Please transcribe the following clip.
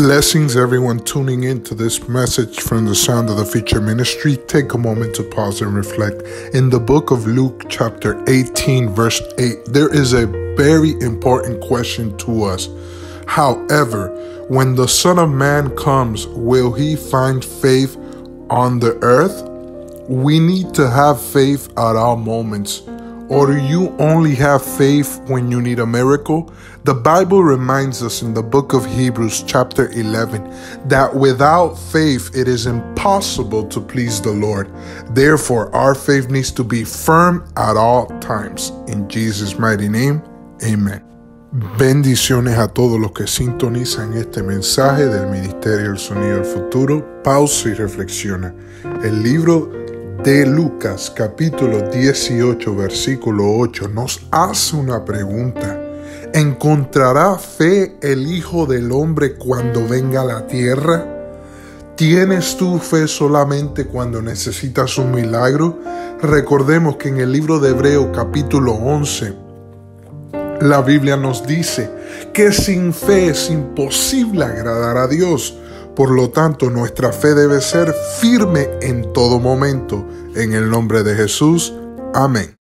Blessings, everyone tuning in to this message from the Sound of the Future Ministry. Take a moment to pause and reflect. In the book of Luke, chapter 18, verse 8, there is a very important question to us. However, when the Son of Man comes, will he find faith on the earth? We need to have faith at all moments. Or do you only have faith when you need a miracle? The Bible reminds us in the book of Hebrews chapter 11 that without faith it is impossible to please the Lord. Therefore, our faith needs to be firm at all times. In Jesus' mighty name, amen. Bendiciones a todos los que sintonizan este mensaje del Ministerio del Sonido del Futuro. Pausa y reflexiona. El libro de Lucas, capítulo 18, versículo 8, nos hace una pregunta. ¿Encontrará fe el Hijo del Hombre cuando venga a la tierra? ¿Tienes tú fe solamente cuando necesitas un milagro? Recordemos que en el libro de Hebreos, capítulo 11, la Biblia nos dice que sin fe es imposible agradar a Dios. Por lo tanto, nuestra fe debe ser firme en todo momento. En el nombre de Jesús, amén.